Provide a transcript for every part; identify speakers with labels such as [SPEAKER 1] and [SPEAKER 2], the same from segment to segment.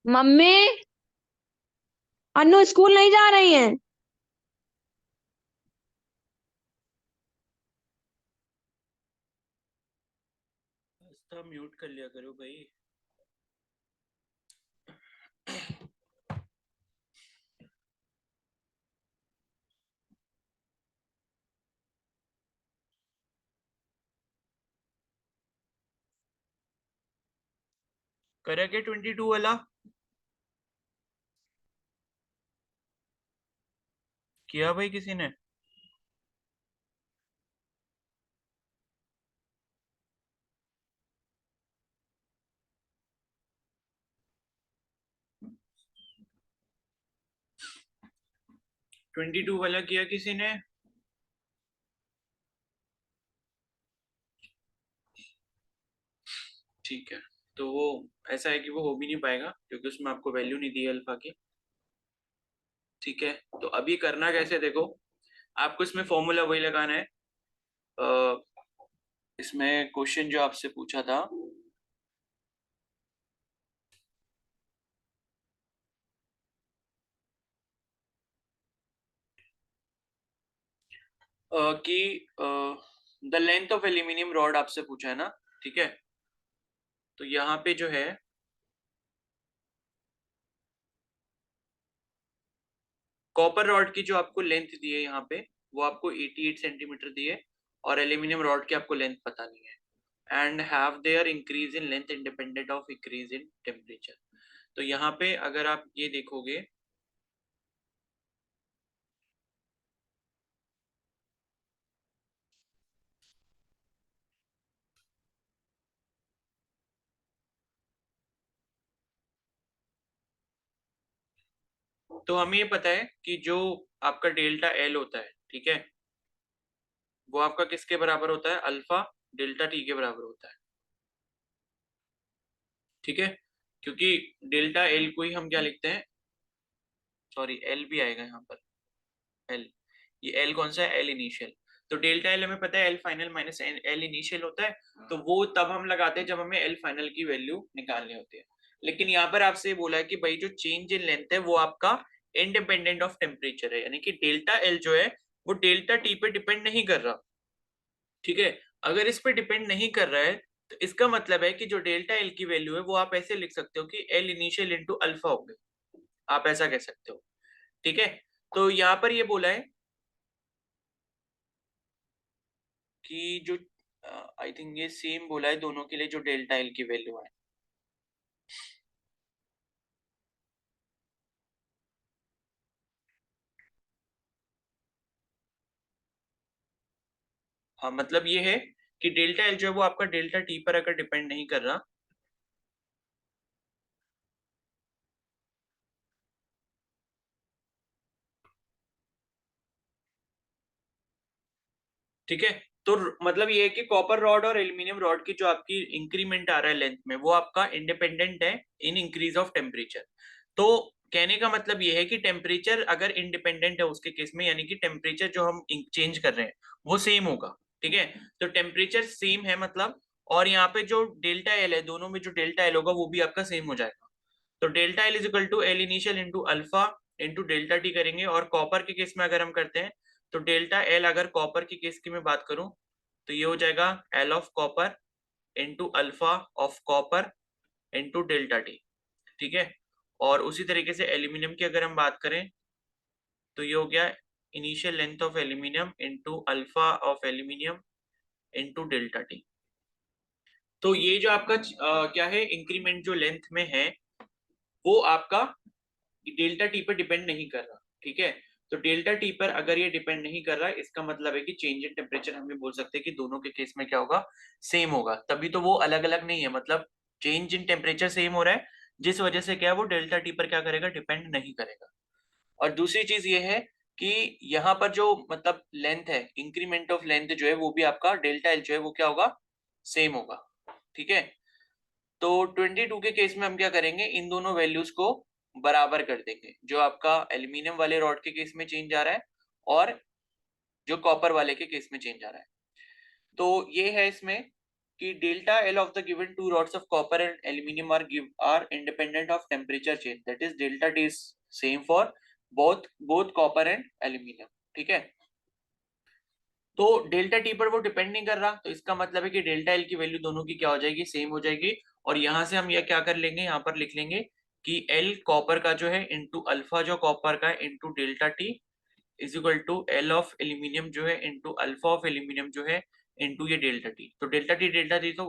[SPEAKER 1] Mummy, अनु school नहीं जा रही है।
[SPEAKER 2] तो म्यूट कर लिया करो भाई। करा के 22 वाला किया भाई किसी ने? ट्वेंटी टू वाला किया किसी ने? ठीक है। तो वो ऐसा है कि वो हो भी नहीं पाएगा क्योंकि उसमें आपको वैल्यू नहीं दी है अल्फा की। ठीक है। तो अभी करना कैसे देखो, आपको इसमें फॉर्मूला वही लगाना है। अ, इसमें क्वेश्चन जो आपसे पूछा था कि the length of aluminium rod आपसे पूछा है ना। ठीक है। तो यहाँ पे जो है कॉपर रॉड की जो आपको लेंथ दी है यहाँ पे, वो आपको 88 सेंटीमीटर दी है, और एल्यूमिनियम रॉड की आपको लेंथ पता नहीं है। And have their increase in length independent of increase in temperature. तो यहाँ पे अगर आप ये देखोगे, तो हमें ये पता है कि जो आपका डेल्टा एल होता है, ठीक है, वो आपका किसके बराबर होता है? अल्फा डेल्टा टी के बराबर होता है। ठीक है। क्योंकि डेल्टा एल को ही हम क्या लिखते हैं, सॉरी एल भी आएगा यहाँ पर, एल, ये एल कौन सा है? L initial. तो डेल्टा एल हमें पता है L final minus L initial होता है। तो वो तब हम लगाते हैं जब हमें एल फाइनल की वैल्यू निकालनी होती है। लेकिन यहाँ पर आपसे बोला है कि भाई जो चेंज इन लेंथ है वो आपका इंडिपेंडेंट ऑफ टेम्परेचर है, यानी कि डेल्टा एल जो है वो डेल्टा टी पे डिपेंड नहीं कर रहा। ठीक है। अगर इस पे डिपेंड नहीं कर रहा है तो इसका मतलब है कि जो डेल्टा एल की वैल्यू है वो आप ऐसे लिख सकते हो कि एल इनिशियल इंटू अल्फा हो गया। आप ऐसा कह सकते हो। ठीक है। तो यहाँ पर ये बोला है कि जो आई थिंक ये सेम बोला है दोनों के लिए जो डेल्टा एल की वैल्यू है। हाँ मतलब ये है कि डेल्टा एल जो है वो आपका डेल्टा टी पर अगर डिपेंड नहीं कर रहा। ठीक है। तो मतलब ये है कि कॉपर रॉड और एल्यूमिनियम रॉड की जो आपकी इंक्रीमेंट आ रहा है लेंथ में वो आपका इंडिपेंडेंट है इन इंक्रीज ऑफ टेम्परेचर। तो कहने का मतलब ये है कि टेम्परेचर अगर इंडिपेंडेंट है उसके केस में, यानी कि टेम्परेचर जो हम चेंज कर रहे हैं वो सेम होगा। ठीक है। तो टेम्परेचर सेम है मतलब, और यहाँ पे जो डेल्टा एल है, दोनों में जो डेल्टा एल होगा वो भी आपका सेम हो जाएगा। तो delta L is equal to L initial into alpha into delta T करेंगे, और कॉपर के केस में अगर हम करते हैं तो डेल्टा एल, अगर कॉपर की केस की मैं बात करूं तो ये हो जाएगा L of copper into alpha of copper into delta T. ठीक है। और उसी तरीके से एल्यूमिनियम की अगर हम बात करें तो ये हो गया initial length of aluminium into alpha of aluminium into delta T. तो ये जो आपका क्या है, इंक्रीमेंट जो लेंथ में है वो आपका डेल्टा टी पर डिपेंड नहीं कर रहा। ठीक है। तो डेल्टा टी पर अगर ये डिपेंड नहीं कर रहा है इसका मतलब है कि चेंज इन टेम्परेचर हम ये बोल सकते हैं कि दोनों के केस में क्या होगा, सेम होगा। तभी तो वो अलग अलग नहीं है, मतलब चेंज इन टेम्परेचर सेम हो रहा है, जिस वजह से क्या है वो डेल्टा टी पर क्या करेगा, डिपेंड नहीं करेगा। और दूसरी चीज ये है कि यहाँ पर जो मतलब लेंथ है, इंक्रीमेंट ऑफ लेंथ जो है वो भी आपका डेल्टा एल जो है वो क्या होगा, सेम होगा। ठीक है, तो 22 के केस में हम क्या करेंगे, इन दोनों वैल्यूज को बराबर कर देंगे, जो आपका एल्यूमिनियम वाले रॉड के केस में चेंज आ रहा है और जो कॉपर वाले के केस में चेंज आ रहा है। तो ये है इसमें कि delta L of the given two rods of copper and aluminium are independent of temperature change, that is delta T is same for both copper and aluminium. ठीक है, तो डेल्टा टी पर वो डिपेंड नहीं कर रहा, तो इसका मतलब है कि डेल्टा एल की वैल्यू दोनों की क्या हो जाएगी, सेम हो जाएगी। और यहां से हम यह क्या कर लेंगे, यहाँ पर लिख लेंगे कि एल कॉपर का जो है इंटू अल्फा जो कॉपर का है into delta T is equal to L of aluminium जो है इंटू अल्फा ऑफ एल्यूमिनियम जो है इंटू ये डेल्टा टी। तो डेल्टा टी तो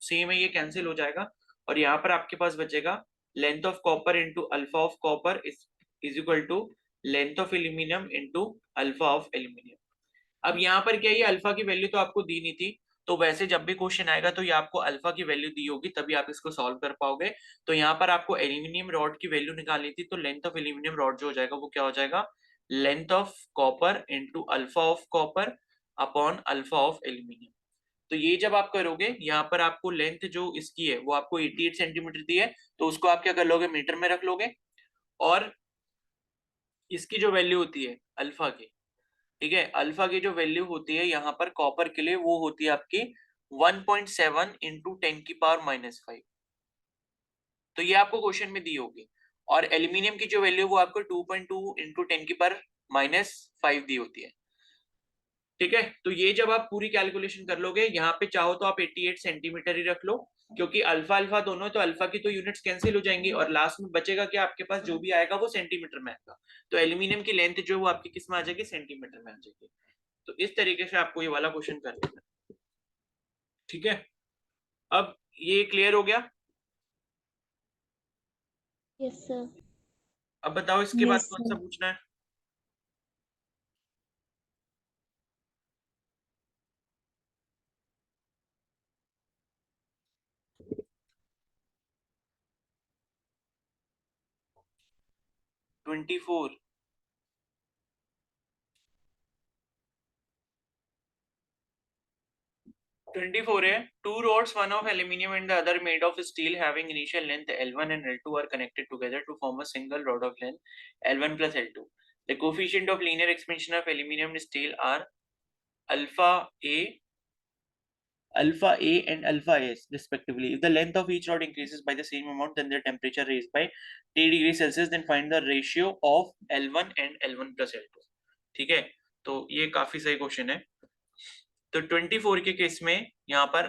[SPEAKER 2] सेम है, ये कैंसिल हो जाएगा और यहाँ पर आपके पास बचेगा length of copper into alpha of copper is equal to length of aluminium into alpha of aluminium. अब यहाँ पर क्या, ये अल्फा की वैल्यू तो आपको दी नहीं थी, तो वैसे जब भी क्वेश्चन आएगा तो ये आपको अल्फा की वैल्यू दी होगी तभी आप इसको सॉल्व कर पाओगे। तो यहाँ पर आपको एल्यूमिनियम रॉड की वैल्यू निकालनी थी, तो लेंथ ऑफ एल्यूमिनियम रॉड जो हो जाएगा वो क्या हो जाएगा, length of copper into alpha of copper upon alpha of aluminium. तो ये जब आप करोगे, यहाँ पर आपको लेंथ जो इसकी है वो आपको 88 सेंटीमीटर दी है, तो उसको आप क्या कर लोगे, मीटर में रख लोगे। और इसकी जो वैल्यू होती है अल्फा की, ठीक है, अल्फा की जो वैल्यू होती है यहाँ पर कॉपर के लिए वो होती है आपकी 1.7 इंटू 10⁻⁻5। तो ये आपको क्वेश्चन में दी होगी। और एल्यूमिनियम की जो वैल्यू वो आपको 2.2 इंटू 10⁻⁵ दी होती है। ठीक है, तो ये जब आप पूरी कैलकुलेशन कर लोगे, यहाँ पे चाहो तो आप 88 सेंटीमीटर ही रख लो, क्योंकि अल्फा अल्फा दोनों है तो अल्फा की तो यूनिट्स कैंसिल हो जाएंगी और लास्ट में बचेगा कि आपके पास जो भी आएगा वो सेंटीमीटर में आएगा। तो एल्यूमिनियम की लेंथ जो है वो आपकी किस में आ जाएगी, सेंटीमीटर में आ जाएगी। तो इस तरीके से आपको ये वाला क्वेश्चन कर लेना। ठीक है, अब ये क्लियर हो गया।
[SPEAKER 1] Yes sir.
[SPEAKER 2] अब बताओ इसके बाद
[SPEAKER 1] यस
[SPEAKER 2] कौन सा
[SPEAKER 1] सर।
[SPEAKER 2] पूछना है। ट्वेंटी फोर 24 है, two rods, one of aluminium and the other made of steel having initial length L1 and L2 are connected together to form a single rod of length L1 plus L2. The coefficient of linear expansion of aluminium and steel are alpha A and alpha S respectively. If the length of each rod increases by the same amount, then their temperature raised by T degree Celsius, then find the ratio of L1 and L1 plus L2. ठीक है, तो ये काफी सही question है। तो 24 के case में यहाँ पर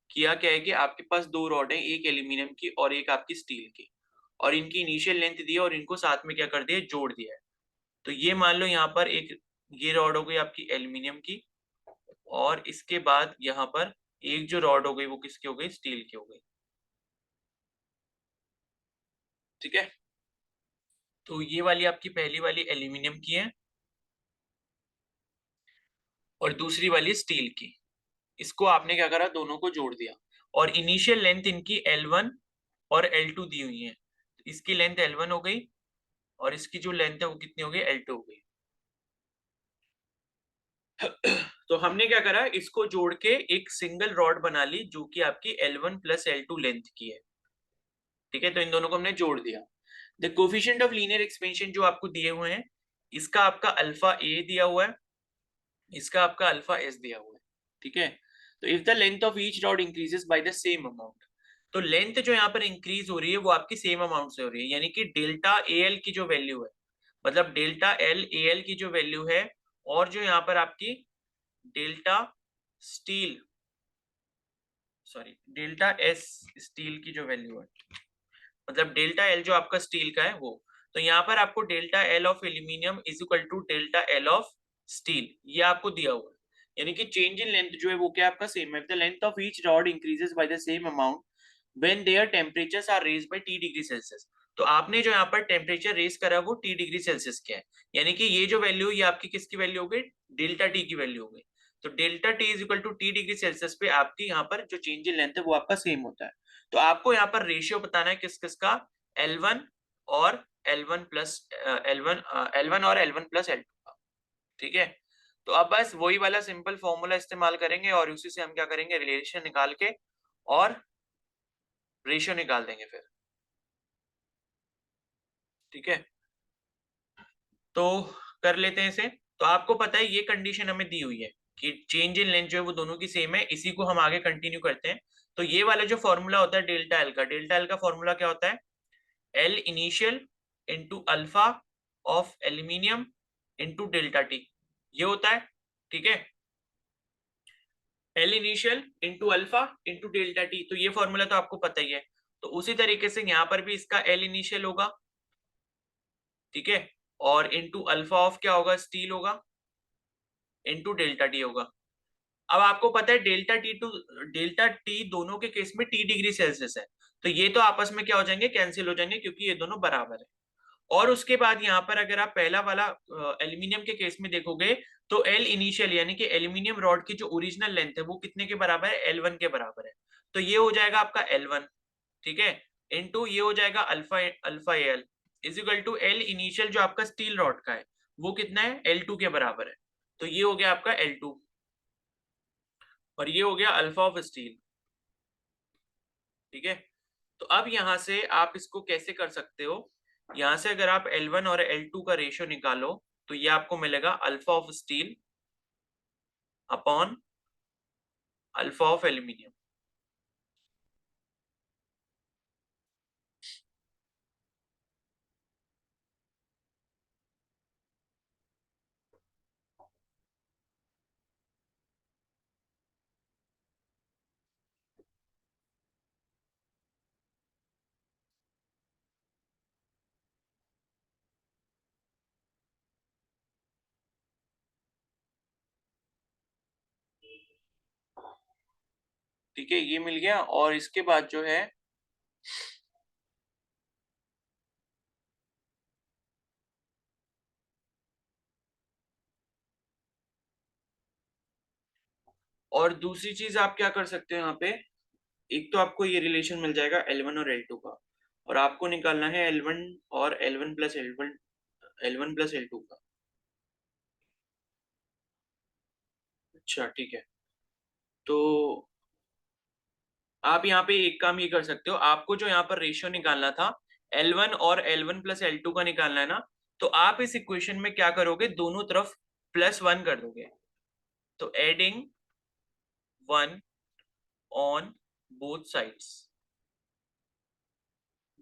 [SPEAKER 2] किया क्या है कि आपके पास दो रॉड है, एक एल्यूमिनियम की और एक आपकी स्टील की, और इनकी इनिशियल लेंथ दी है और इनको साथ में क्या कर दिया, जोड़ दिया है। तो ये मान लो यहाँ पर एक ये रॉड हो गई आपकी एल्यूमिनियम की, और इसके बाद यहाँ पर एक जो रॉड हो गई वो किसकी हो गई, स्टील की हो गई। ठीक है, तो ये वाली आपकी पहली वाली एल्यूमिनियम की है और दूसरी वाली स्टील की। इसको आपने क्या करा, दोनों को जोड़ दिया, और इनिशियल लेंथ इनकी L1 और L2 दी हुई है। इसकी लेंथ L1 हो गई और इसकी जो लेंथ है वो कितनी हो गई, L2 हो गई। तो हमने क्या करा, इसको जोड़ के एक सिंगल रॉड बना ली जो कि आपकी L1 प्लस L2 लेंथ की है। ठीक है, तो इन दोनों को हमने जोड़ दिया। The coefficient of linear expansion जो आपको दिए हुए हैं, इसका आपका अल्फा ए दिया हुआ है, इसका आपका अल्फा एस दिया हुआ है। ठीक है, तो if the length of each rod increases by the same amount, तो लेंथ जो यहाँ पर इंक्रीज हो रही है वो आपकी सेम अमाउंट से हो रही है, यानी कि डेल्टा ए एल की जो वैल्यू है, मतलब डेल्टा एल ए एल की जो वैल्यू है, और जो यहाँ पर आपकी delta steel delta S steel की जो वैल्यू है, मतलब डेल्टा एल जो आपका स्टील का है वो, तो यहाँ पर आपको delta L of aluminium is equal to delta L of steel, ये आपको दिया हुआ है। यानी कि चेंज इन लेंथ जो है वो क्या आपका सेम है। The length of each rod increases by the same amount when their temperatures are raised by T degree Celsius. तो आपने जो यहाँ पर टेम्परेचर रेज करा वो T डिग्री सेल्सियस क्या है, यानी कि ये जो वैल्यू ये आपकी किसकी वैल्यू हो गई, डेल्टा टी की वैल्यू हो गई। तो delta T is equal to T degree Celsius पे आपकी यहाँ पर जो चेंज इन लेंथ है वो आपका सेम होता है। तो आपको यहाँ पर रेशियो बताना है किस किस का, L1 और L1 प्लस L1 और L1 प्लस L2 का। ठीक है, तो अब बस वही वाला सिंपल फॉर्मूला इस्तेमाल करेंगे और उसी से हम क्या करेंगे, रिलेशन निकाल के और रेशियो निकाल देंगे फिर। ठीक है, तो कर लेते हैं इसे। तो आपको पता है ये कंडीशन हमें दी हुई है कि चेंज इन लेंथ जो है वो दोनों की सेम है, इसी को हम आगे कंटिन्यू करते हैं। तो ये वाला जो फॉर्मूला होता है डेल्टा एल का, डेल्टा एल का फॉर्मूला क्या होता है, L initial into alpha of aluminium into delta T, ये होता है। ठीक है, L initial into alpha into delta T, तो ये फॉर्मूला तो आपको पता ही है। तो उसी तरीके से यहाँ पर भी इसका एल इनिशियल होगा, ठीक है, और इंटू अल्फा ऑफ क्या होगा, स्टील होगा, इंटू डेल्टा टी होगा। अब आपको पता है डेल्टा टी दोनों के केस में टी डिग्री सेल्सियस है, तो ये तो आपस में क्या हो जाएंगे, कैंसिल हो जाएंगे, क्योंकि ये दोनों बराबर है। और उसके बाद यहाँ पर अगर आप पहला वाला एल्यूमिनियम के केस में देखोगे, तो एल इनिशियल यानी कि एल्यूमिनियम रॉड की जो ओरिजिनल लेंथ है वो कितने के बराबर है, L1 के बराबर है। तो ये हो जाएगा आपका L1, ठीक है, इनटू ये हो जाएगा alpha alpha L is equal to L initial जो आपका स्टील रॉड का है वो कितना है, L2 के बराबर है। तो ये हो गया आपका L2 और ये हो गया अल्फा ऑफ स्टील। ठीक है, तो अब यहां से आप इसको कैसे कर सकते हो, यहां से अगर आप L1 और L2 का रेशियो निकालो तो ये आपको मिलेगा alpha of steel upon alpha of aluminium. ठीक है, ये मिल गया। और इसके बाद जो है और दूसरी चीज आप क्या कर सकते हो यहाँ पे, एक तो आपको ये रिलेशन मिल जाएगा L1 और L2 का, और आपको निकालना है L1 और L1 plus L1, L1 plus L2 का। अच्छा ठीक है, तो आप यहाँ पे एक काम ये कर सकते हो, आपको जो यहाँ पर रेशियो निकालना था L1 और L1 प्लस L2 का निकालना है ना, तो आप इस इक्वेशन में क्या करोगे, दोनों तरफ +1 कर दोगे। तो एडिंग 1 ऑन बोथ साइड्स,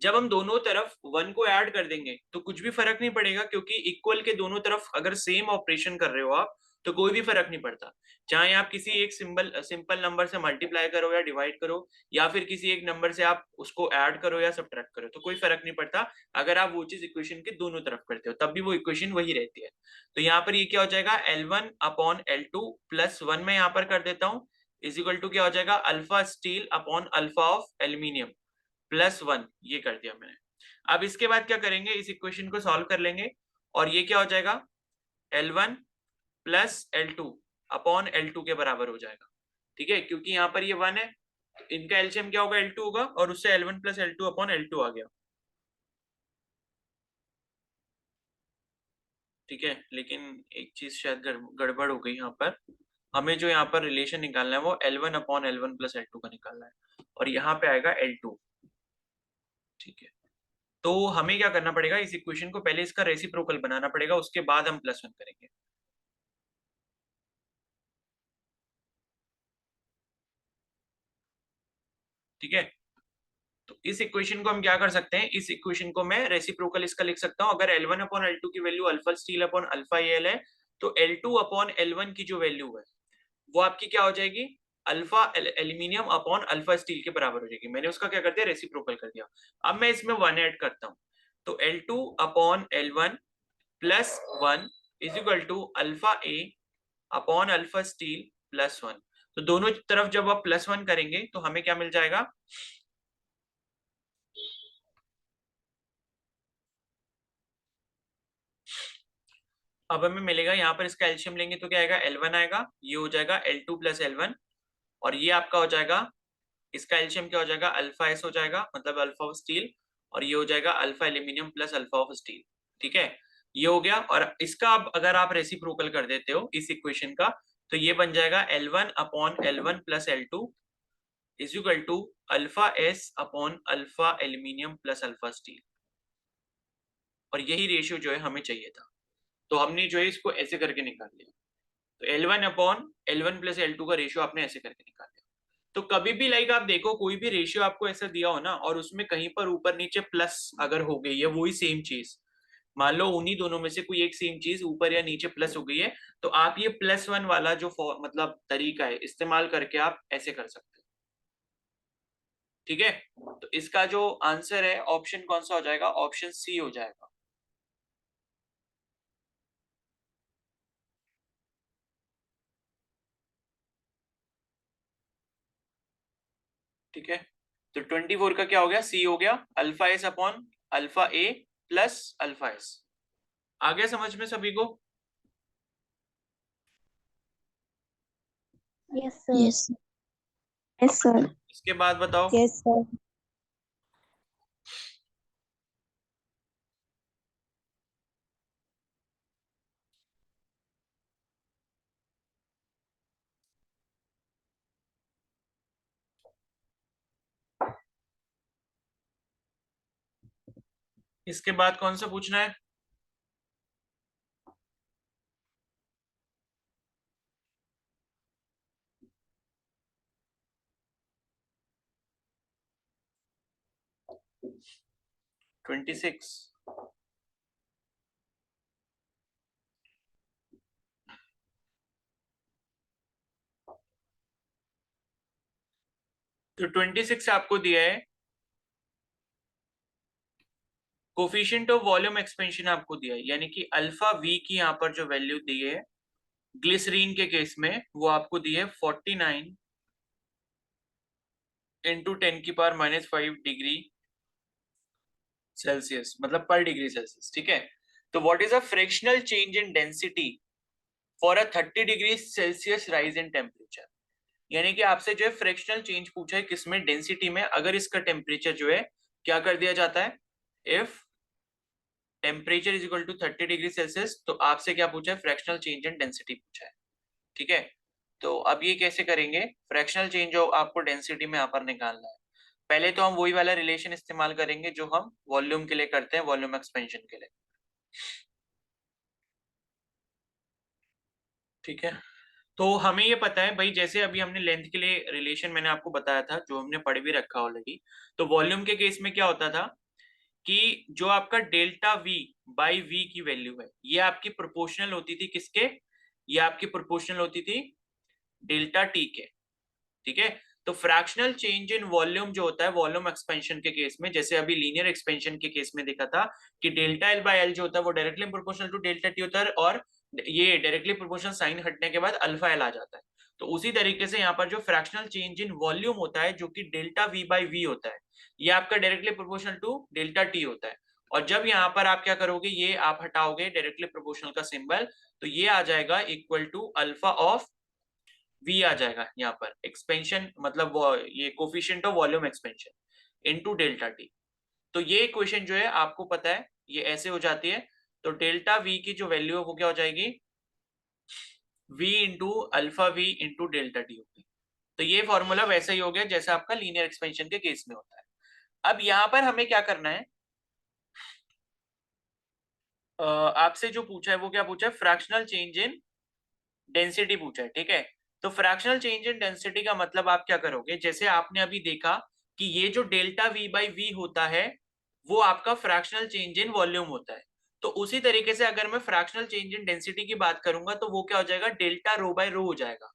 [SPEAKER 2] जब हम दोनों तरफ 1 को ऐड कर देंगे तो कुछ भी फर्क नहीं पड़ेगा, क्योंकि इक्वल के दोनों तरफ अगर सेम ऑपरेशन कर रहे हो आप तो कोई भी फर्क नहीं पड़ता। चाहे आप किसी एक सिंपल नंबर से मल्टीप्लाई करो या डिवाइड करो, या फिर किसी एक नंबर से आप उसको ऐड करो या सब्ट्रैक्ट करो, तो कोई फर्क नहीं पड़ता। अगर आप वो चीज इक्वेशन के दोनों तरफ करते हो तब भी वो इक्वेशन वही रहती है। तो यहाँ पर ये क्या हो जाएगा, L1 अपॉन L2 +1 में यहाँ पर कर देता हूँ, इज इक्वल टू क्या हो जाएगा, alpha steel upon alpha of aluminium +1, ये कर दिया मैंने। अब इसके बाद क्या करेंगे, इस इक्वेशन को सॉल्व कर लेंगे और ये क्या हो जाएगा, L1 plus L2 upon L2 के बराबर हो जाएगा। ठीक है, क्योंकि यहाँ पर ये 1 है, इनका एलसीएम क्या होगा, L2 होगा, और उससे L1 plus L2 upon L2 आ गया। ठीक है, लेकिन एक चीज शायद गड़बड़ हो गई यहाँ पर, हमें जो यहाँ पर रिलेशन निकालना है वो L1 अपॉन L1 प्लस L2 का निकालना है, और यहाँ पे आएगा L2। ठीक है, तो हमें क्या करना पड़ेगा, इस इक्वेशन को पहले इसका रेसिप्रोकल बनाना पड़ेगा, उसके बाद हम +1 करेंगे। ठीक है, तो इस इक्वेशन को हम क्या कर सकते हैं, इस इक्वेशन को मैं रेसिप्रोकल इसका लिख सकता हूं, अगर L1 अपॉन L2 की value alpha steel upon alpha L है, तो L2 अपॉन L1 की जो वैल्यू है वो आपकी क्या हो जाएगी, alpha aluminium upon alpha steel के बराबर हो जाएगी। मैंने उसका क्या कर दिया, रेसिप्रोकल कर दिया। अब मैं इसमें 1 ऐड करता हूं, तो L2 upon L1 +1 is equal to alpha a upon alpha steel +1। तो दोनों तरफ जब आप +1 करेंगे तो हमें क्या मिल जाएगा, अब हमें मिलेगा यहाँ पर इसका एल्शियम लेंगे तो क्या आएगा, L1 आएगा, ये हो जाएगा L2 प्लस L1, और ये आपका हो जाएगा, इसका एल्शियम क्या हो जाएगा, अल्फा एस हो जाएगा, मतलब अल्फा ऑफ स्टील, और ये हो जाएगा alpha aluminium plus alpha of steel. ठीक है, ये हो गया। और इसका अब अगर आप रेसिप्रोकल कर देते हो इस इक्वेशन का, तो ये बन जाएगा L1 अपॉन L1 plus L2 is equal to alpha s upon alpha aluminium plus alpha steel. और यही रेशियो जो है हमें चाहिए था, तो हमने जो है इसको ऐसे करके निकाल लिया। तो L1 अपॉन L1 प्लस L2 का रेशियो आपने ऐसे करके निकाल लिया। तो कभी भी लाइक आप देखो कोई भी रेशियो आपको ऐसा दिया हो ना, और उसमें कहीं पर ऊपर नीचे प्लस अगर हो गई है वही सेम चीज, मान लो उन्हीं दोनों में से कोई एक सेम चीज ऊपर या नीचे प्लस हो गई है, तो आप ये +1 वाला जो मतलब तरीका है इस्तेमाल करके आप ऐसे कर सकते हो। ठीक है, तो इसका जो आंसर है ऑप्शन कौन सा हो जाएगा, ऑप्शन सी हो जाएगा। ठीक है, तो 24 का क्या हो गया, सी हो गया, अल्फा एस अपॉन अल्फा ए प्लस अल्फा एस। आ गया समझ में सभी को?
[SPEAKER 1] Yes sir. Yes yes sir.
[SPEAKER 2] इसके बाद बताओ।
[SPEAKER 1] Yes sir.
[SPEAKER 2] इसके बाद कौन सा पूछना है? Twenty six. तो 26 आपको दिया है, कोफिशिएंट ऑफ वॉल्यूम एक्सपेंशन आपको दिया है, यानी कि अल्फा वी की यहाँ पर जो वैल्यू दी है ग्लिसरीन के केस में वो आपको दी है 49 इंटू 10⁻⁻5 डिग्री सेल्सियस, मतलब पर डिग्री सेल्सियस। ठीक है, तो what is a fractional change in density for a 30 degree Celsius rise in temperature. यानी कि आपसे जो है फ्रैक्शनल चेंज पूछा है किसमें, डेंसिटी में, अगर इसका टेम्परेचर जो है क्या कर दिया जाता है, if temperature is equal to 30 degree Celsius, तो आपसे क्या पूछा है, फ्रैक्शनल चेंज इन डेंसिटी पूछा है। ठीक है, तो अब ये कैसे करेंगे, फ्रैक्शनल चेंज जो आपको डेंसिटी में यहाँ पर निकालना है, पहले तो हम वही वाला रिलेशन इस्तेमाल करेंगे जो हम वॉल्यूम के लिए करते हैं, वॉल्यूम एक्सपेंशन के लिए। ठीक है, तो हमें ये पता है भाई, जैसे अभी हमने लेंथ के लिए रिलेशन मैंने आपको बताया था जो हमने पढ़ भी रखा ऑलरेडी, तो वॉल्यूम के केस में क्या होता था कि जो आपका डेल्टा वी बाई वी की वैल्यू है ये आपकी प्रोपोर्शनल होती थी किसके, ये आपकी प्रोपोर्शनल होती थी डेल्टा टी के। ठीक है, तो फ्रैक्शनल चेंज इन वॉल्यूम जो होता है वॉल्यूम एक्सपेंशन के केस में, जैसे अभी लीनियर एक्सपेंशन के केस में देखा था कि डेल्टा एल बाई एल जो होता है वो directly proportional to delta T होता है, और ये डायरेक्टली प्रोपोर्शनल साइन हटने के बाद अल्फा एल आ जाता है। तो उसी तरीके से यहाँ पर जो फ्रैक्शनल चेंज इन वॉल्यूम होता है जो कि डेल्टा वी बाई वी होता है, ये आपका directly proportional to delta T होता है। और जब यहाँ पर आप क्या करोगे, ये आप हटाओगे डायरेक्टली प्रोपोर्शनल का सिंबल, तो ये आ जाएगा equal to alpha of V आ जाएगा यहाँ पर, एक्सपेंशन मतलब ये coefficient of volume expansion into delta T. तो ये इक्वेशन जो है आपको पता है ये ऐसे हो जाती है, तो डेल्टा वी की जो वैल्यू है वो क्या हो जाएगी, v into alpha v into delta T होगी। तो ये फॉर्मूला वैसा ही हो गया जैसा आपका लीनियर एक्सपेंशन के केस में होता है। अब यहाँ पर हमें क्या करना है, आपसे जो पूछा है वो क्या पूछा है, फ्रैक्शनल चेंज इन डेंसिटी पूछा है। ठीक है, तो फ्रैक्शनल चेंज इन डेंसिटी का मतलब आप क्या करोगे, जैसे आपने अभी देखा कि ये जो डेल्टा वी बाई वी होता है वो आपका फ्रैक्शनल चेंज इन वॉल्यूम होता है, तो उसी तरीके से अगर मैं फ्रैक्शनल चेंज इन डेंसिटी की बात करूंगा तो वो क्या हो जाएगा, डेल्टा रो बाय रो हो जाएगा,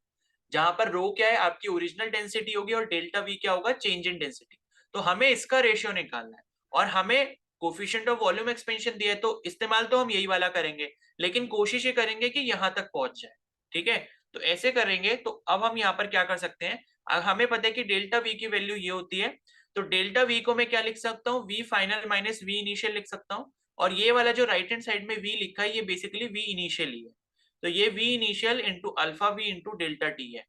[SPEAKER 2] जहां पर रो क्या है आपकी ओरिजिनल डेंसिटी होगी और डेल्टा वी क्या होगा, चेंज इन डेंसिटी। तो हमें इसका रेशियो निकालना है, और हमें कोफिशिएंट ऑफ वॉल्यूम एक्सपेंशन दिया है, तो इस्तेमाल तो हम यही वाला करेंगे, लेकिन कोशिश ये करेंगे कि यहां तक पहुंच जाए। ठीक है, तो ऐसे करेंगे, तो अब हम यहाँ पर क्या कर सकते हैं, हमें पता है कि डेल्टा वी की वैल्यू ये होती है, तो डेल्टा वी को मैं क्या लिख सकता हूँ, v final minus v initial लिख सकता हूँ, और ये वाला जो राइट हैंड साइड में वी लिखा है ये बेसिकली वी इनिशियल ही है, तो ये v initial into alpha v into delta T है।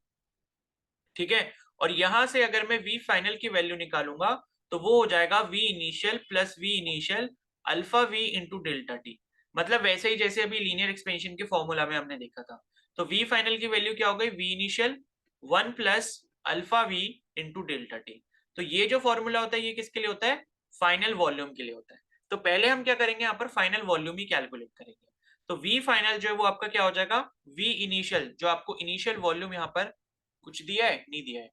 [SPEAKER 2] ठीक है, और यहां से अगर मैं वी फाइनल की वैल्यू निकालूंगा तो वो हो जाएगा v initial plus v initial alpha v into delta T, मतलब वैसे ही जैसे अभी लीनियर एक्सपेंशन के फॉर्मूला में हमने देखा था। तो वी फाइनल की वैल्यू क्या हो गई, v initial 1 plus alpha v into delta T. तो ये जो फॉर्मूला होता है ये किसके लिए होता है, फाइनल वॉल्यूम के लिए होता है। तो पहले हम क्या करेंगे, यहाँ पर फाइनल वॉल्यूम ही कैलकुलेट करेंगे। तो वी फाइनल जो है वो आपका क्या हो जाएगा, वी इनिशियल, जो आपको इनिशियल वॉल्यूम यहाँ पर कुछ दिया है, नहीं दिया है,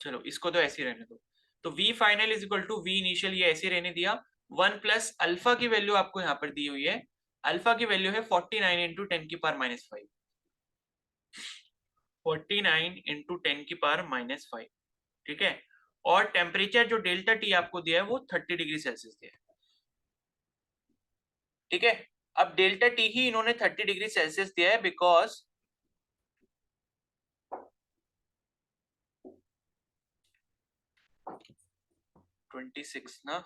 [SPEAKER 2] चलो इसको तो ऐसे ही रहने दो। तो v final is equal to v initial, ये ऐसे रहने दिया। 1 प्लस अल्फा की वैल्यू आपको यहाँ पर दी हुई है, अल्फा की वैल्यू है 49 इंटू 10 की पावर माइनस 5, 49 इंटू 10 की पावर माइनस 5, ठीक है। और टेम्परेचर जो डेल्टा टी आपको दिया है वो 30 डिग्री सेल्सियस दिया है, ठीक है। अब डेल्टा टी ही इन्होंने 30 डिग्री सेल्सियस दिया है बिकॉज 26 ना,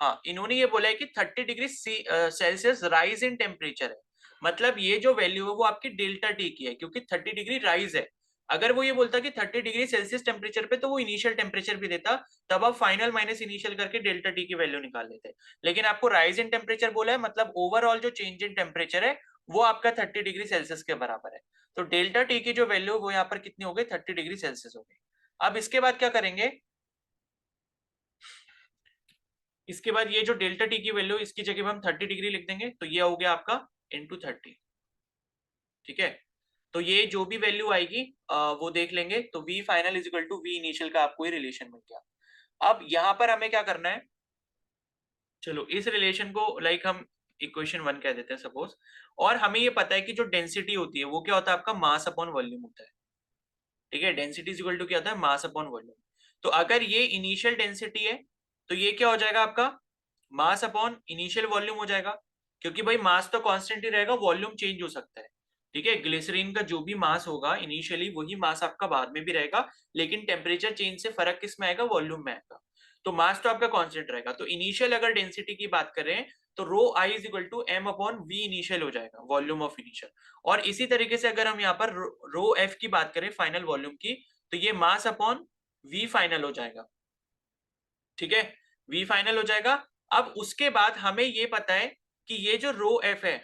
[SPEAKER 2] हाँ इन्होंने ये बोला है कि 30 degree Celsius rise in temperature है। मतलब ये जो वैल्यू है वो आपकी डेल्टा टी की है, क्योंकि 30 डिग्री राइज है। अगर वो ये बोलता कि 30 डिग्री सेल्सियस टेम्परेचर पे, तो वो इनिशियल टेम्परेचर भी देता, तब आप फाइनल माइनस इनिशियल करके डेल्टा टी की वैल्यू निकाल लेते। लेकिन आपको राइज इन टेम्परेचर बोला है, मतलब ओवरऑल जो चेंज इन टेम्परेचर है वो आपका 30 डिग्री सेल्सियस के बराबर है। तो डेल्टा टी की जो वैल्यू वो यहाँ पर कितनी हो गई, 30 डिग्री सेल्सियस हो गई। अब इसके बाद क्या करेंगे, इसके बाद ये जो डेल्टा टी की वैल्यू इसकी जगह हम 30 डिग्री लिख देंगे, तो ये हो गया आपका इंटू 30, ठीक है। तो ये जो भी वैल्यू आएगी वो देख लेंगे। तो v final is equal to v initial का आपको ये रिलेशन मिल गया। अब यहाँ पर हमें क्या करना है, चलो इस रिलेशन को लाइक हम इक्वेशन 1 कह देते हैं सपोज। और हमें ये पता है कि जो डेंसिटी होती है वो क्या होता है, आपका मास अपॉन वॉल्यूम होता है, ठीक है। डेंसिटी इज इक्वल टू क्या होता है, मास अपॉन वॉल्यूम। तो अगर ये इनिशियल डेंसिटी है तो ये क्या हो जाएगा आपका, मास अपॉन इनिशियल वॉल्यूम हो जाएगा, क्योंकि भाई मास तो कांस्टेंट ही रहेगा, वॉल्यूम चेंज हो सकता है, ठीक है। ग्लिसरीन का जो भी मास होगा इनिशियली वही मास आपका बाद में भी रहेगा, लेकिन टेम्परेचर चेंज से फर्क किस में आएगा, वॉल्यूम में आएगा। तो मास तो आपका कांस्टेंट रहेगा। तो इनिशियल अगर डेंसिटी की बात करें तो rho I is equal to M upon we initial हो जाएगा, वॉल्यूम ऑफ इनिशियल। और इसी तरीके से अगर हम यहाँ पर रो एफ की बात करें फाइनल वॉल्यूम की, तो ये मास अपॉन वी फाइनल हो जाएगा, ठीक है, वी फाइनल हो जाएगा। अब उसके बाद हमें ये पता है कि ये जो रो एफ है,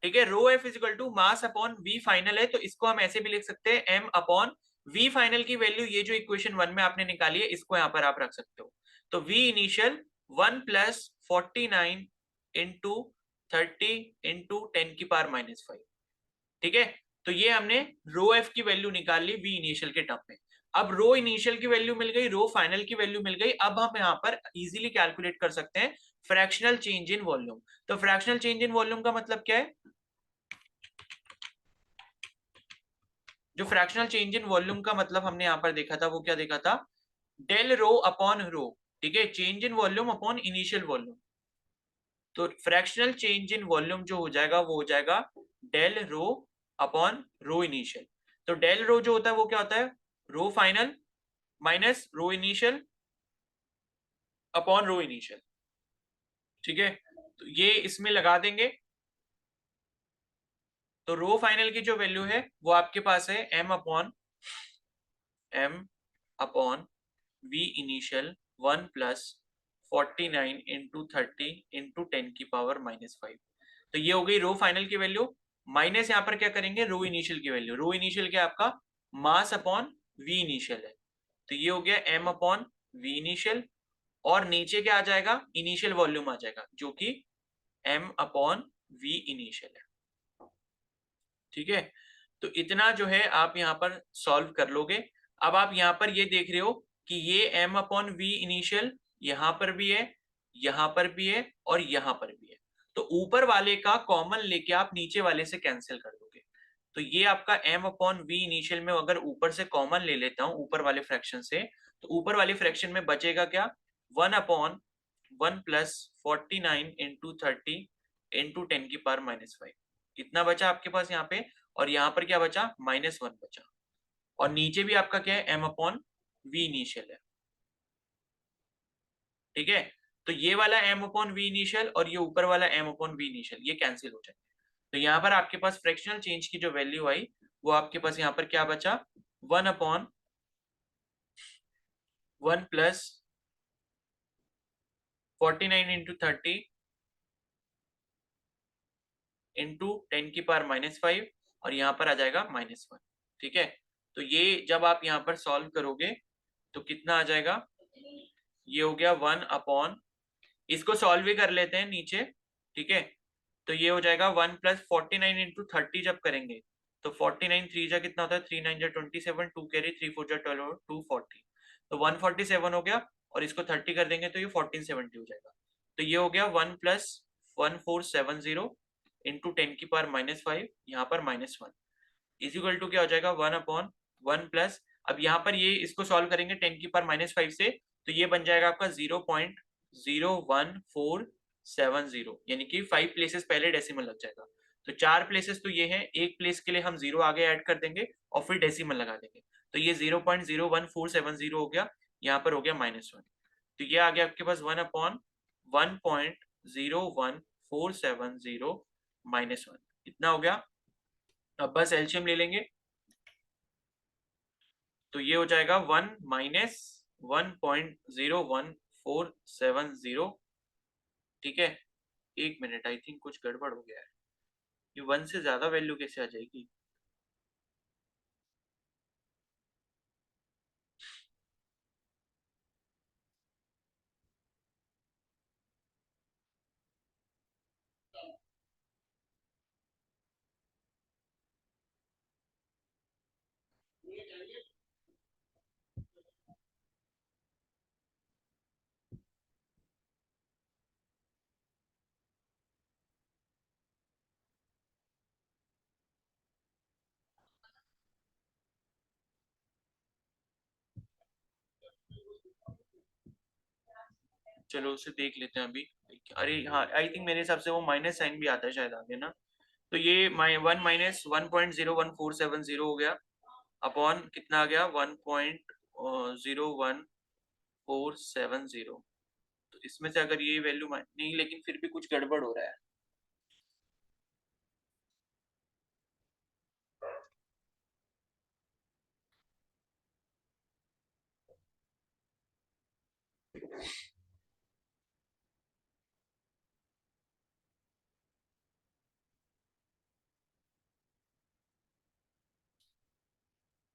[SPEAKER 2] ठीक है, rho F is equal to mass upon V final है। तो इसको हम ऐसे भी लिख सकते हैं, एम अपॉन वी फाइनल की वैल्यू ये जो इक्वेशन 1 में आपने निकाली है इसको यहाँ पर आप रख सकते हो। तो v initial 1 plus 49 into 30 into 10 की पावर माइनस 5, ठीक है। तो ये हमने रो एफ की वैल्यू निकाल ली वी इनिशियल के टर्म में। अब रो इनिशियल की वैल्यू मिल गई, रो फाइनल की वैल्यू मिल गई। अब हम यहाँ पर इजीली कैलकुलेट कर सकते हैं फ्रैक्शनल चेंज इन वॉल्यूम। तो फ्रैक्शनल चेंज इन वॉल्यूम का मतलब क्या है, जो फ्रैक्शनल चेंज इन वॉल्यूम का मतलब हमने यहाँ पर देखा था वो क्या देखा था, डेल रो अपॉन रो, ठीक है, change in volume upon initial volume. तो फ्रैक्शनल चेंज इन वॉल्यूम जो हो जाएगा वो हो जाएगा del rho upon rho initial. तो डेल रो जो होता है वो क्या होता है, rho final minus rho initial upon rho initial, ठीक है। तो ये इसमें लगा देंगे। तो रो फाइनल की जो वैल्यू है वो आपके पास है M upon we initial 1 plus 49 into 30 into 10 की पावर माइनस 5। तो ये हो गई रो फाइनल की वैल्यू, माइनस यहाँ पर क्या करेंगे, रो इनिशियल की वैल्यू। रो इनिशियल क्या आपका मास अपॉन वी इनिशियल है, तो ये हो गया एम अपॉन वी इनिशियल। और नीचे क्या आ जाएगा, इनिशियल वॉल्यूम आ जाएगा जो कि एम अपॉन वी इनिशियल है, ठीक है। तो इतना जो है आप यहाँ पर सॉल्व कर लोगे। अब आप यहाँ पर ये देख रहे हो कि ये एम अपॉन वी इनिशियल यहाँ पर भी है, यहाँ पर भी है और यहाँ पर भी है। तो ऊपर वाले का कॉमन लेके आप नीचे वाले से कैंसिल कर दोगे। तो ये आपका एम अपॉन वी इनिशियल में अगर ऊपर से कॉमन ले लेता हूं ऊपर वाले फ्रैक्शन से, तो ऊपर वाले फ्रैक्शन में बचेगा क्या, 1 अपॉन 1 प्लस 49 इंटू 30 इंटू 10 की पावर माइनस 5, इतना बचा आपके पास यहाँ पे। और यहाँ पर क्या बचा, -1 बचा। और नीचे भी आपका क्या है, एम अपॉन वी इनिशियल है, ठीक है। तो ये वाला एम अपॉन वी इनिशियल और ये ऊपर वाला एम अपॉन वी इनिशियल ये कैंसिल हो जाएंगे। तो यहाँ पर आपके पास फ्रैक्शनल चेंज की जो वैल्यू आई वो आपके पास यहाँ पर क्या बचा, 1 अपॉन 1 प्लस 49 इंटू 30 इंटू 10 की पावर -5 और यहाँ पर आ जाएगा -1। ठीक है, तो ये जब आप यहाँ पर सॉल्व करोगे तो कितना आ जाएगा, ये हो गया 1 अपॉन, इसको सॉल्व भी कर लेते हैं नीचे। ठीक है, तो ये हो जाएगा 1 प्लस 49 इंटू 30 जब करेंगे तो 49 3 जा कितना होता है, 3 9 जा 27, 2 कैरी 3 4 जा 12, 240, तो 147 हो गया और इसको 30 कर देंगे तो ये 1470 हो जाएगा। तो ये हो गया 1 प्लस 1470 इंटू 10 की पावर -5, यहाँ पर -1 इज इक्वल टू क्या हो जाएगा 1 अपॉन 1 प्लस, अब यहाँ पर ये इसको सॉल्व करेंगे 10 की पावर -5 से, तो ये बन जाएगा आपका 0.01470, यानी कि 5 प्लेसेस पहले डेसिमल लग जाएगा। तो 4 प्लेसेस तो ये है, एक प्लेस के लिए हम 0 आगे ऐड कर देंगे और फिर डेसिमल लगा देंगे, तो ये 0.01470 हो गया, यहाँ पर हो गया -1, तो ये आ गया आपके पास 1 अपॉन 1.01470 -1, इतना हो गया। अब बस एलसीएम ले लेंगे, तो ये हो जाएगा 1 माइनस 1.01470। ठीक है, एक मिनट, आई थिंक कुछ गड़बड़ हो गया है, ये 1 से ज्यादा वैल्यू कैसे आ जाएगी। चलो उसे देख लेते हैं अभी। अरे हाँ, आई थिंक मेरे हिसाब से वो माइनस साइन भी आता है शायद आगे ना, तो ये 1 माइनस 1.01470 हो गया अपॉन कितना आ गया 1.01470। तो इसमें से अगर ये वैल्यू नहीं, लेकिन फिर भी कुछ गड़बड़ हो रहा है।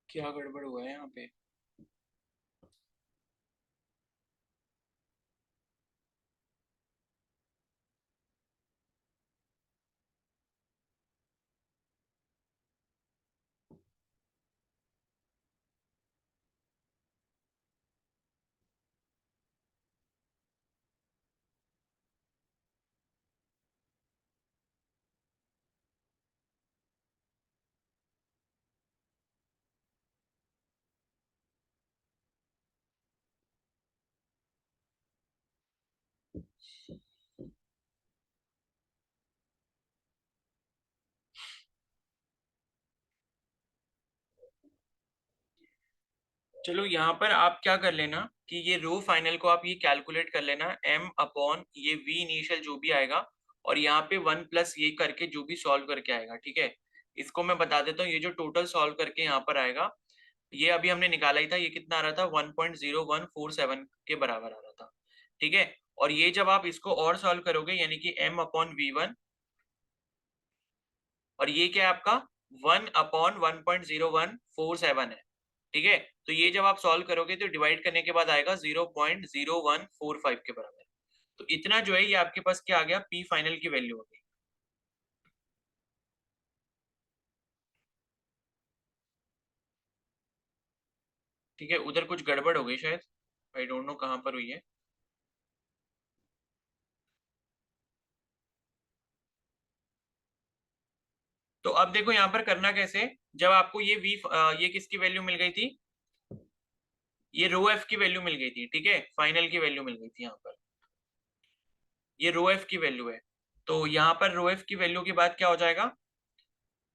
[SPEAKER 2] क्या गड़बड़ हुआ है यहाँ पे। चलो यहाँ पर आप क्या कर लेना कि ये रो फाइनल को आप ये कैलकुलेट कर लेना, m अपॉन ये v इनिशियल जो भी आएगा और यहाँ पे 1 प्लस ये करके जो भी सॉल्व करके आएगा। ठीक है, इसको मैं बता देता हूँ, ये जो टोटल सॉल्व करके यहाँ पर आएगा, ये अभी हमने निकाला ही था, ये कितना आ रहा था 1.0147 के बराबर आ रहा था। ठीक है, और ये जब आप इसको और सॉल्व करोगे यानी कि m अपॉन v1, और ये क्या है आपका 1 अपॉन 1.0147 है। ठीक है, तो ये जब आप सॉल्व करोगे तो डिवाइड करने के बाद आएगा 0.0145 के बराबर। तो इतना जो है ये आपके पास क्या आ गया, पी फाइनल की वैल्यू हो गई। ठीक है, उधर कुछ गड़बड़ हो गई शायद, आई डोंट नो कहां पर हुई है। तो अब देखो यहाँ पर करना कैसे, जब आपको ये ये किसकी वैल्यू मिल गई थी, ये रो एफ की वैल्यू मिल गई थी। ठीक है, फाइनल की वैल्यू मिल गई थी यहाँ पर, ये रो एफ की वैल्यू है। तो यहाँ पर रो एफ की वैल्यू के बाद क्या हो जाएगा,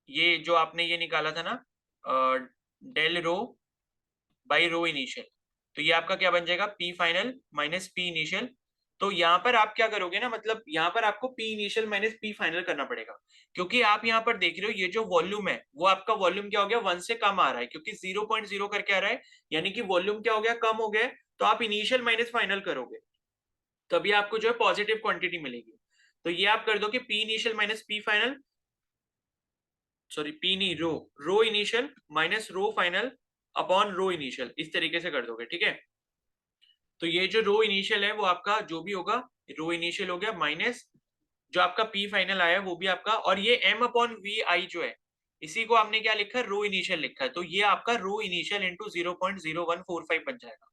[SPEAKER 2] ये जो आपने ये निकाला था ना del rho by rho initial, तो ये आपका क्या बन जाएगा p final minus p initial. तो यहाँ पर आप क्या करोगे ना, मतलब यहाँ पर आपको P initial minus P final करना पड़ेगा, क्योंकि आप यहाँ पर देख रहे हो ये जो वॉल्यूम है वो आपका वॉल्यूम क्या हो गया 1 से कम आ रहा है, क्योंकि 0.0 करके आ रहा है, यानी कि वॉल्यूम क्या हो गया, कम हो गया, तो आप इनिशियल माइनस फाइनल करोगे। तभी आपको जो है पॉजिटिव क्वांटिटी मिलेगी। तो ये आप कर दो कि P initial minus P final, sorry P नहीं, rho initial minus rho final upon rho initial, इस तरीके से कर दोगे, ठीक है। तो ये जो रो इनिशियल है वो आपका जो भी होगा, रो इनिशियल हो गया माइनस जो आपका पी फाइनल आया वो भी आपका, और ये एम अपॉन वी आई जो है इसी को आपने क्या लिखा है, रो इनिशियल लिखा है, तो ये आपका रो इनिशियल इंटू 0.0145 बन जाएगा।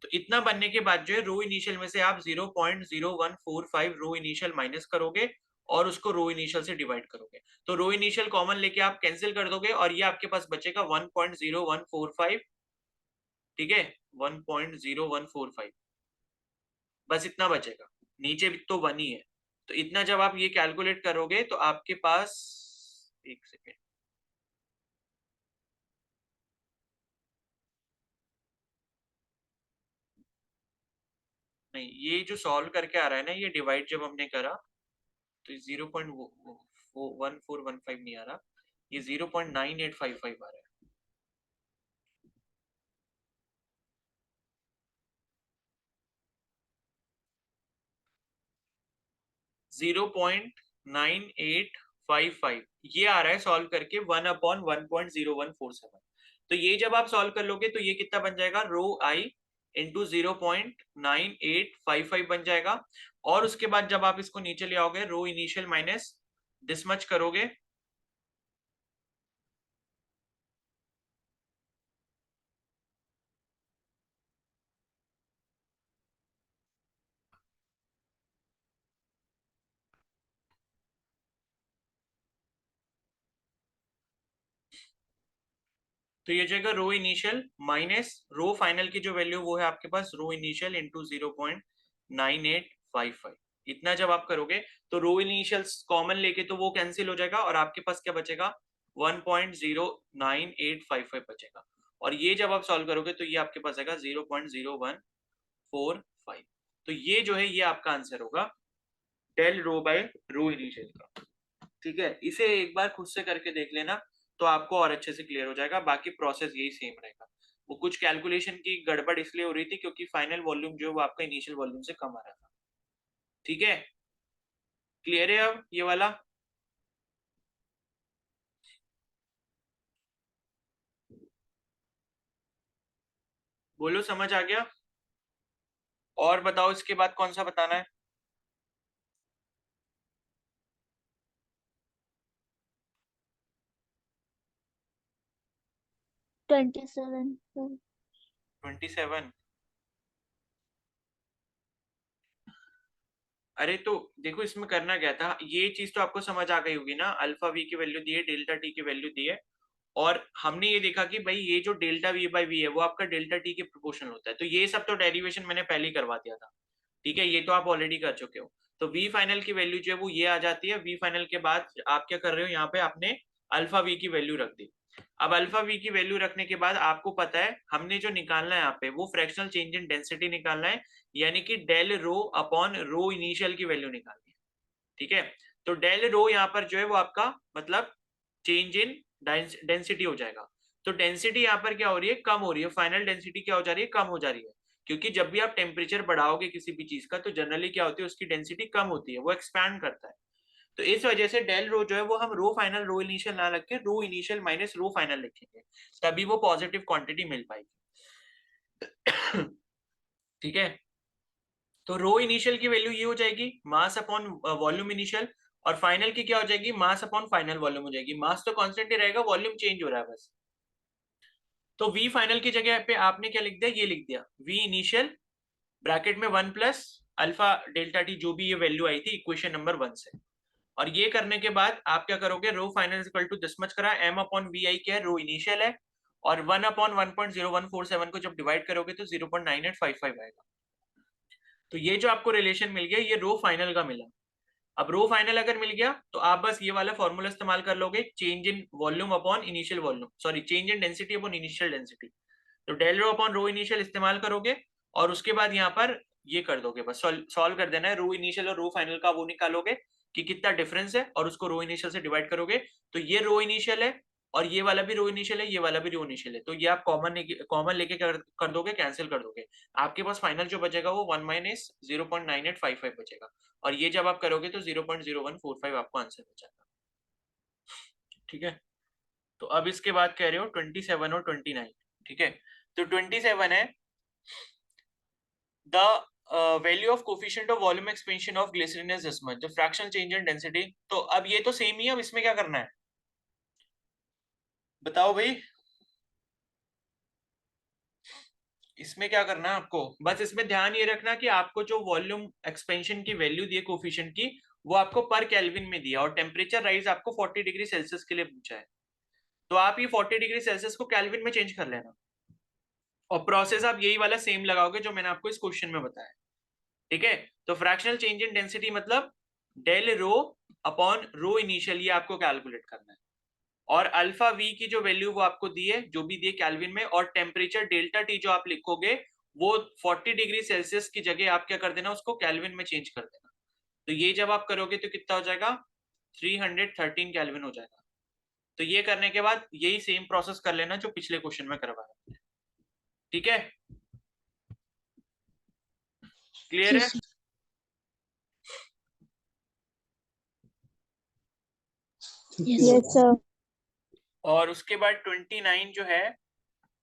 [SPEAKER 2] तो इतना बनने के बाद जो है रो इनिशियल में से आप 0.0145 रो इनिशियल माइनस करोगे और उसको रो इनिशियल से डिवाइड करोगे, तो रो इनिशियल कॉमन लेके आप कैंसिल कर दोगे और ये आपके पास बचेगा 1.0145, ठीक है, 1.0145, बस इतना बचेगा, नीचे भी तो 1 ही है। तो इतना जब आप ये कैलकुलेट करोगे तो आपके पास, एक सेकेंड, नहीं ये जो सॉल्व करके आ रहा है ना, ये डिवाइड जब हमने करा तो 0.1415 नहीं आ रहा, ये 0.9855 आ रहा है। 0.9855 ये आ रहा है सॉल्व करके 1/1.0147। तो ये जब आप सॉल्व कर लोगे तो ये कितना बन जाएगा, रो आई इंटू 0.9855 बन जाएगा। और उसके बाद जब आप इसको नीचे ले आओगे, रो इनिशियल माइनस दिस मच करोगे, तो ये जाएगा रो इनिशियल माइनस रो फाइनल की जो वैल्यू वो है आपके पास रो इनिशियल इंटू 0.9855। इतना जब आप करोगे तो रो इनिशियल कॉमन लेके तो वो कैंसिल हो जाएगा और आपके पास क्या बचेगा, 1.09855 बचेगा। और ये जब आप सॉल्व करोगे तो ये आपके पास आएगा 0.0145। तो ये जो है ये आपका आंसर होगा डेल रो बाय रो इनिशियल का, ठीक है। इसे एक बार खुद से करके देख लेना तो आपको और अच्छे से क्लियर हो जाएगा, बाकी प्रोसेस यही सेम रहेगा। वो कुछ कैलकुलेशन की गड़बड़ इसलिए हो रही थी क्योंकि फाइनल वॉल्यूम जो है वो आपका इनिशियल वॉल्यूम से कम आ रहा था, ठीक है। क्लियर है अब ये वाला? बोलो समझ आ गया? और बताओ इसके बाद कौन सा बताना है?
[SPEAKER 1] 27
[SPEAKER 2] 27? अरे तो देखो इसमें करना क्या था, ये चीज तो आपको समझ आ गई होगी ना, अल्फा वी की वैल्यू दी है, डेल्टा टी की वैल्यू दी है, और हमने ये देखा कि भाई ये जो डेल्टा वी बाई वी है वो आपका डेल्टा टी के प्रोपोर्शनल होता है। तो ये सब तो डेरिवेशन मैंने पहले ही करवा दिया था, ठीक है, ये तो आप ऑलरेडी कर चुके हो। तो वी फाइनल की वैल्यू जो है वो ये आ जाती है। वी फाइनल के बाद आप क्या कर रहे हो, यहाँ पे आपने अल्फा वी की वैल्यू रख दी। अब अल्फा वी की वैल्यू रखने के बाद आपको पता है हमने जो निकालना है यहाँ पे वो फ्रैक्शनल चेंज इन डेंसिटी निकालना है, यानी कि del rho upon rho initial की वैल्यू निकालनी है, ठीक है। तो डेल रो यहाँ पर जो है वो आपका मतलब चेंज इन डेंसिटी हो जाएगा। तो डेंसिटी यहाँ पर क्या हो रही है, कम हो रही है, फाइनल डेंसिटी क्या हो जा रही है, कम हो जा रही है। क्योंकि जब भी आप टेम्परेचर बढ़ाओगे किसी भी चीज का तो जनरली क्या होती है, उसकी डेंसिटी कम होती है, वो एक्सपैंड करता है। तो इस वजह से डेल रो जो है वो हम रो फाइनल रो इनिशियल ना रख के रो इनिशियल माइनस रो फाइनल लिखेंगे, तभी वो पॉजिटिव क्वांटिटी मिल पाएगी। ठीक है। तो रो इनिशियल की वैल्यू ये हो जाएगी मास अपॉन वॉल्यूम इनिशियल, और फाइनल की क्या हो जाएगी, मास अपॉन फाइनल वॉल्यूम हो जाएगी। मास तो कांस्टेंट ही रहेगा, वॉल्यूम चेंज हो रहा है बस। तो वी फाइनल की जगह पे आपने क्या लिख दिया, ये लिख दिया वी इनिशियल ब्रैकेट में 1 प्लस अल्फा डेल्टा टी, जो भी ये वैल्यू आई थी इक्वेशन नंबर 1 से। और ये करने के बाद आप क्या करोगे, rho final equal to this much करा, एम अपॉन वी आई क्या है, रो इनिशियल है, और 1 अपॉन 1.0147 को जब डिवाइड करोगे तो 0.9855 आएगा। तो ये जो आपको रिलेशन मिल गया ये रो फाइनल का मिला। अब रो फाइनल अगर मिल गया तो आप बस ये वाला फॉर्मूला इस्तेमाल कर लोगे, change in volume upon initial volume, sorry change in density upon initial density. तो del rho upon rho initial इस्तेमाल करोगे और उसके बाद यहाँ पर ये कर दोगे, बस सॉल्व कर देना है, रो इनिशियल और रो फाइनल का वो निकालोगे कि कितना डिफरेंस है और उसको रो इनिशियल से डिवाइड करोगे। तो ये रो इनिशियल है और ये वाला भी रो इनिशियल है, ये वाला भी रो इनिशियल है, तो ये आप कॉमन लेके कर दोगे, कैंसिल कर दोगे, आपके पास फाइनल जो बचेगा वो 1 माइनस 0.9855 बचेगा, और ये जब आप करोगे तो 0.0145 आपको आंसर बचेगा। ठीक है, तो अब इसके बाद कह रहे हो 27 और 29। ठीक है, तो 27 है the value of coefficient of volume expansion of glycerin is this much, the fractional change in density। तो अब ये तो सेम ही है, अब इसमें क्या करना है बताओ भाई, इसमें क्या करना है आपको, बस इसमें ध्यान ये रखना कि आपको जो वॉल्यूम एक्सपेंशन की वैल्यू दी है कोफिशिएंट की, वो आपको पर केल्विन में दिया, और टेम्परेचर राइज आपको 40 डिग्री सेल्सियस के लिए पूछा है, तो आप ये 40 डिग्री सेल्सियस को केल्विन में चेंज कर लेना, और प्रोसेस आप यही वाला सेम लगाओगे जो मैंने आपको इस क्वेश्चन में बताया। ठीक है, तो फ्रैक्शनल चेंज इन डेंसिटी मतलब del rho upon rho initial, ये आपको कैलकुलेट करना है, और अल्फा वी की जो वैल्यू वो आपको दी है, जो भी दी है केल्विन में, और टेम्परेचर डेल्टा टी जो आप लिखोगे वो 40 डिग्री सेल्सियस की जगह आप क्या कर देना, उसको केल्विन में चेंज कर देना, तो ये जब आप करोगे तो कितना हो जाएगा, 313 केल्विन हो जाएगा। तो ये करने के बाद यही सेम प्रोसेस कर लेना जो पिछले क्वेश्चन में करवाया। ठीक है, क्लियर है?
[SPEAKER 1] Yes sir.
[SPEAKER 2] और उसके बाद 29 जो है,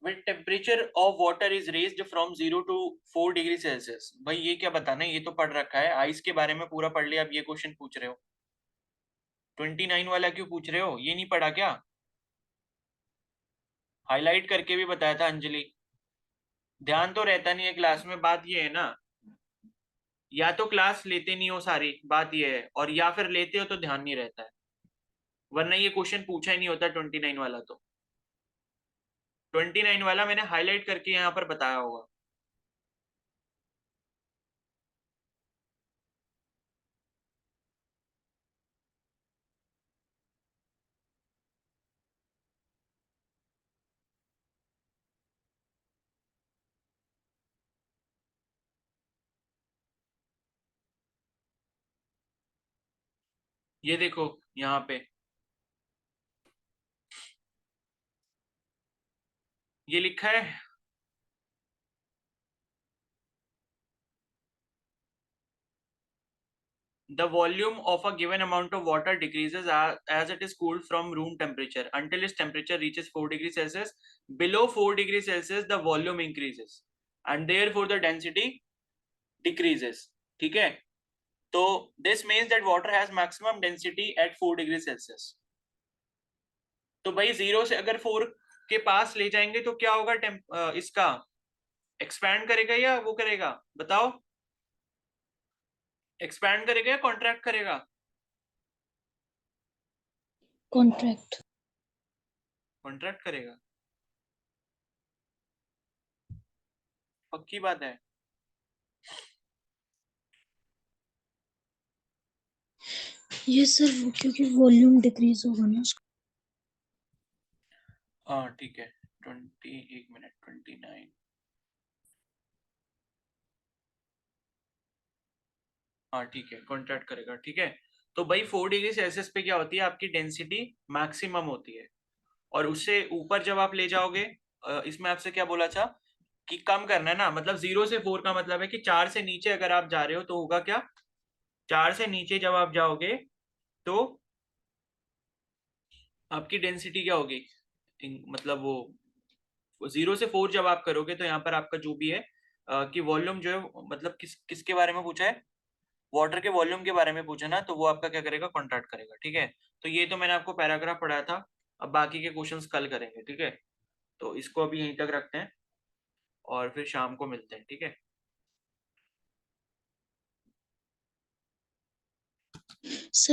[SPEAKER 2] when temperature of water is raised from 0 to 4 degree Celsius, भाई ये क्या बताना है, ये तो पढ़ रखा है, आइस के बारे में पूरा पढ़ लिया, अब ये क्वेश्चन पूछ रहे हो, 29 वाला क्यों पूछ रहे हो, ये नहीं पढ़ा क्या, हाईलाइट करके भी बताया था अंजलि, ध्यान तो रहता नहीं है क्लास में, बात ये है ना, या तो क्लास लेते नहीं हो सारी, बात ये है, और या फिर लेते हो तो ध्यान नहीं रहता है, वरना ये क्वेश्चन पूछा ही नहीं होता 29 वाला, तो 29 वाला मैंने हाईलाइट करके यहाँ पर बताया होगा। ये देखो यहाँ पे ये लिखा है, the volume of a given amount of water decreases as it is cooled from room temperature until its temperature reaches 4 degrees Celsius. Below 4 degrees Celsius, the volume increases and therefore the density decreases. ठीक है, तो this means that water has maximum density at 4 degrees Celsius. तो भाई 0 से अगर 4 के पास ले जाएंगे तो क्या होगा, इसका एक्सपैंड करेगा या वो करेगा, बताओ, एक्सपैंड करेगा या कॉन्ट्रैक्ट करेगा,
[SPEAKER 1] कॉन्ट्रैक्ट।
[SPEAKER 2] कॉन्ट्रैक्ट करेगा, पक्की बात है?
[SPEAKER 1] ये सर क्योंकि वॉल्यूम डिक्रीज होगा ना उसका।
[SPEAKER 2] हाँ ठीक है, 1 मिनट 29, हाँ ठीक है, कॉन्ट्रैक्ट करेगा। ठीक है, तो भाई 4 डिग्री सेल्सियस पे क्या होती है, आपकी डेंसिटी मैक्सिमम होती है, और उससे ऊपर जब आप ले जाओगे, इसमें आपसे क्या बोला था कि कम करना है ना, मतलब 0 से 4 का मतलब है कि 4 से नीचे अगर आप जा रहे हो तो होगा क्या, 4 से नीचे जब आप जाओगे तो आपकी डेंसिटी क्या होगी, मतलब वो 0 से 4 जब आप करोगे तो यहाँ पर आपका जो भी है कि वॉल्यूम जो है, मतलब किसके बारे में पूछा है, वाटर के वॉल्यूम के बारे में पूछा ना, तो वो आपका क्या करेगा, कॉन्ट्रैक्ट करेगा। ठीक है, तो ये तो मैंने आपको पैराग्राफ पढ़ाया था, अब बाकी के क्वेश्चंस कल करेंगे। ठीक है, तो इसको अभी यहीं तक रखते हैं और फिर शाम को मिलते हैं। ठीक है,
[SPEAKER 1] सर